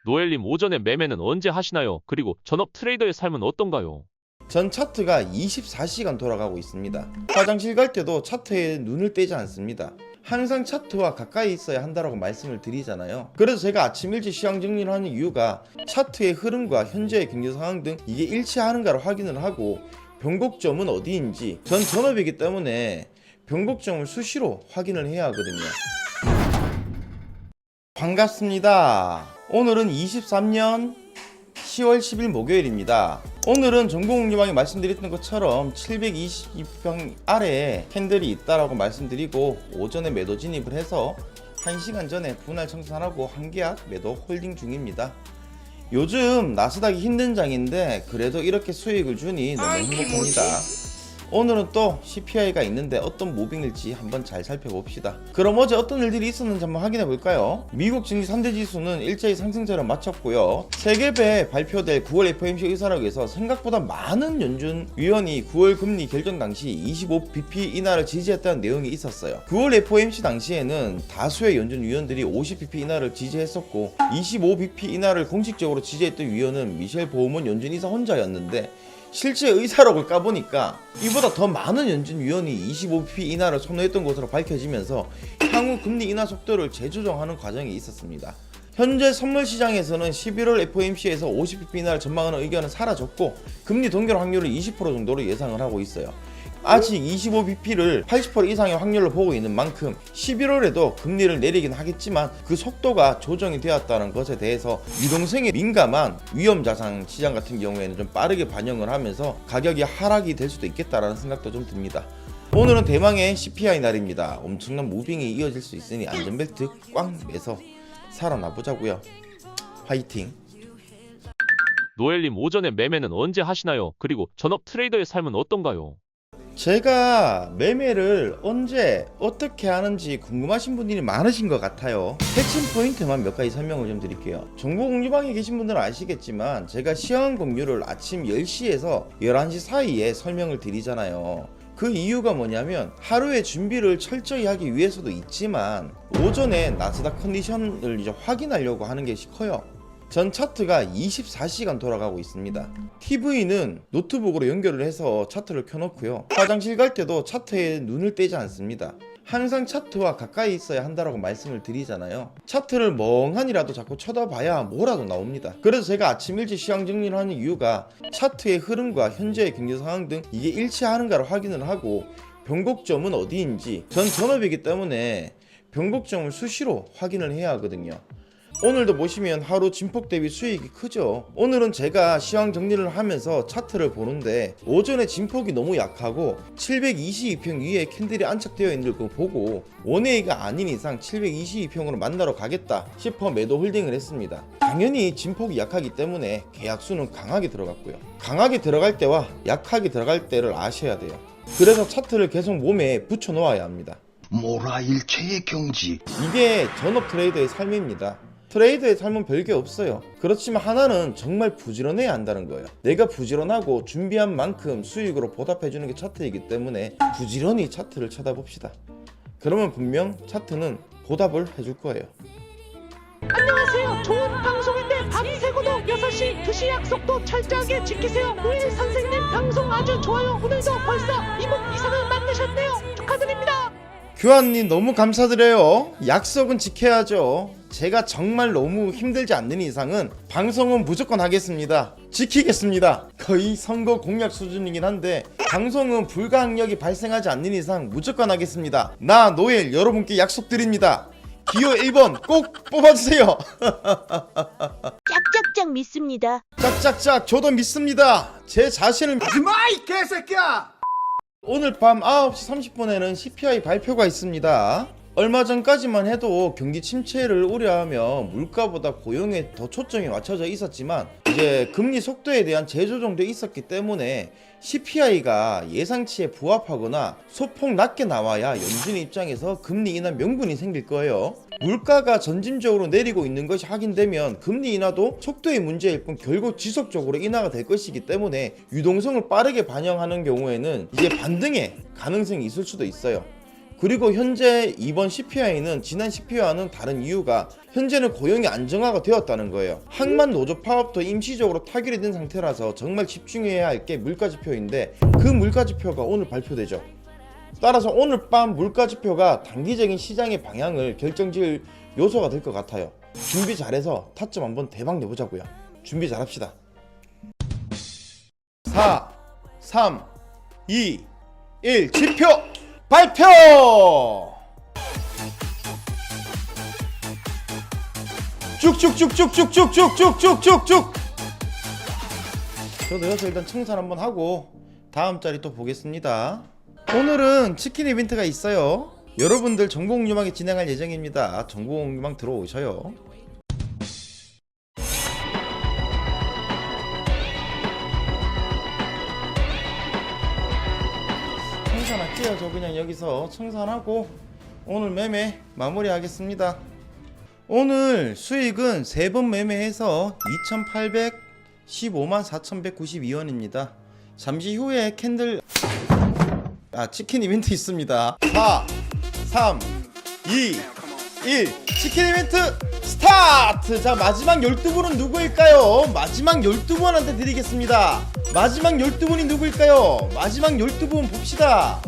노엘님 오전에 매매는 언제 하시나요? 그리고 전업 트레이더의 삶은 어떤가요? 전 차트가 24시간 돌아가고 있습니다. 화장실 갈 때도 차트에 눈을 떼지 않습니다. 항상 차트와 가까이 있어야 한다고 말씀을 드리잖아요. 그래서 제가 아침 일찍 시황 정리를 하는 이유가 차트의 흐름과 현재의 경제 상황 등 이게 일치하는가를 확인을 하고 변곡점은 어디인지, 전 전업이기 때문에 변곡점을 수시로 확인을 해야 하거든요. 반갑습니다. 오늘은 23년 10월 10일 목요일입니다. 오늘은 전공님왕이 말씀드렸던 것처럼 722평 아래에 캔들이 있다라고 말씀드리고 오전에 매도 진입을 해서 1시간 전에 분할 청산하고 한계약 매도 홀딩 중입니다. 요즘 나스닥이 힘든 장인데 그래도 이렇게 수익을 주니 너무 행복합니다. 오늘은 또 CPI가 있는데 어떤 무빙일지 한번 잘 살펴봅시다. 그럼 어제 어떤 일들이 있었는지 한번 확인해 볼까요? 미국 증시 3대 지수는 일제히 상승세를 마쳤고요. 세계배 발표될 9월 FOMC 의사록에서 생각보다 많은 연준 위원이 9월 금리 결정 당시 25bp 인하를 지지했다는 내용이 있었어요. 9월 FOMC 당시에는 다수의 연준 위원들이 50bp 인하를 지지했었고 25bp 인하를 공식적으로 지지했던 위원은 미셸 보우먼 연준 이사 혼자였는데 실제 의사록을 까보니까 이보다 더 많은 연준 위원이 25bp 인하를 선호했던 것으로 밝혀지면서 향후 금리 인하 속도를 재조정하는 과정이 있었습니다. 현재 선물 시장에서는 11월 FOMC에서 50bp 인하를 전망하는 의견은 사라졌고 금리 동결 확률을 20% 정도로 예상을 하고 있어요. 아직 25bp를 80% 이상의 확률로 보고 있는 만큼 11월에도 금리를 내리긴 하겠지만 그 속도가 조정이 되었다는 것에 대해서 유동성에 민감한 위험자산 시장 같은 경우에는 좀 빠르게 반영을 하면서 가격이 하락이 될 수도 있겠다라는 생각도 좀 듭니다. 오늘은 대망의 CPI 날입니다. 엄청난 무빙이 이어질 수 있으니 안전벨트 꽉 매서 살아나보자고요. 화이팅! 노엘님 오전에 매매는 언제 하시나요? 그리고 전업 트레이더의 삶은 어떤가요? 제가 매매를 언제 어떻게 하는지 궁금하신 분들이 많으신 것 같아요. 핵심 포인트만 몇 가지 설명을 좀 드릴게요. 정보공유방에 계신 분들은 아시겠지만 제가 시황 공유를 아침 10시에서 11시 사이에 설명을 드리잖아요. 그 이유가 뭐냐면 하루의 준비를 철저히 하기 위해서도 있지만 오전에 나스닥 컨디션을 이제 확인하려고 하는 것이 커요. 전 차트가 24시간 돌아가고 있습니다. TV는 노트북으로 연결을 해서 차트를 켜놓고요. 화장실 갈 때도 차트에 눈을 떼지 않습니다. 항상 차트와 가까이 있어야 한다고 말씀을 드리잖아요. 차트를 멍하니라도 자꾸 쳐다봐야 뭐라도 나옵니다. 그래서 제가 아침 일찍 시황 정리를 하는 이유가 차트의 흐름과 현재의 경제 상황 등 이게 일치하는가를 확인을 하고 변곡점은 어디인지, 전 전업이기 때문에 변곡점을 수시로 확인을 해야 하거든요. 오늘도 보시면 하루 진폭 대비 수익이 크죠. 오늘은 제가 시황 정리를 하면서 차트를 보는데 오전에 진폭이 너무 약하고 722평 위에 캔들이 안착되어 있는 걸 보고 원웨이가 아닌 이상 722평으로 만나러 가겠다 싶어 매도 홀딩을 했습니다. 당연히 진폭이 약하기 때문에 계약수는 강하게 들어갔고요. 강하게 들어갈 때와 약하게 들어갈 때를 아셔야 돼요. 그래서 차트를 계속 몸에 붙여 놓아야 합니다. 모라 일체의 경지. 이게 전업 트레이더의 삶입니다. 트레이더의 삶은 별게 없어요. 그렇지만 하나는 정말 부지런해야 한다는 거예요. 내가 부지런하고 준비한 만큼 수익으로 보답해주는 게 차트이기 때문에 부지런히 차트를 쳐다봅시다. 그러면 분명 차트는 보답을 해줄 거예요. 안녕하세요. 좋은 방송인데 밤새고도 6시 2시 약속도 철저하게 지키세요. 노일 선생님 방송 아주 좋아요. 오늘도 벌써 이목 이상을 만드셨네요. 축하드립니다. 교환님 너무 감사드려요. 약속은 지켜야죠. 제가 정말 너무 힘들지 않는 이상은 방송은 무조건 하겠습니다. 지키겠습니다. 거의 선거 공약 수준이긴 한데 방송은 불가항력이 발생하지 않는 이상 무조건 하겠습니다. 나 노엘 여러분께 약속드립니다. 기호 1번 꼭 뽑아주세요. 짝짝짝 믿습니다. 짝짝짝 저도 믿습니다. 제 자신을 하지마 이 개새끼야. 오늘 밤 9시 30분에는 CPI 발표가 있습니다. 얼마 전까지만 해도 경기 침체를 우려하며 물가보다 고용에 더 초점이 맞춰져 있었지만 이제 금리 속도에 대한 재조정도 있었기 때문에 CPI가 예상치에 부합하거나 소폭 낮게 나와야 연준 입장에서 금리 인하 명분이 생길 거예요. 물가가 점진적으로 내리고 있는 것이 확인되면 금리 인하도 속도의 문제일 뿐 결국 지속적으로 인하가 될 것이기 때문에 유동성을 빠르게 반영하는 경우에는 이제 반등의 가능성이 있을 수도 있어요. 그리고 현재 이번 CPI는 지난 CPI와는 다른 이유가 현재는 고용이 안정화가 되었다는 거예요. 항만 노조 파업도 임시적으로 타결이 된 상태라서 정말 집중해야 할 게 물가지표인데 그 물가지표가 오늘 발표되죠. 따라서 오늘 밤 물가지표가 단기적인 시장의 방향을 결정지을 요소가 될 것 같아요. 준비 잘해서 타점 한번 대박 내보자고요. 준비 잘합시다. 4, 3, 2, 1 지표 발표! 쭉쭉쭉쭉쭉쭉쭉쭉쭉쭉. 저도 여기서 일단 청산 한번 하고 다음 자리 또 보겠습니다. 오늘은 치킨 이벤트가 있어요. 여러분들 정보공유망이 진행할 예정입니다. 정보공유망 들어오셔요. 청산할게요. 저 그냥 여기서 청산하고 오늘 매매 마무리하겠습니다. 오늘 수익은 3번 매매해서 2,815만 4,192원입니다. 잠시 후에 캔들 치킨 이벤트 있습니다. 4, 3, 2, 1 치킨 이벤트 스타트! 자, 마지막 12분은 누구일까요? 마지막 12분한테 드리겠습니다. 마지막 12분이 누구일까요? 마지막 12분 봅시다.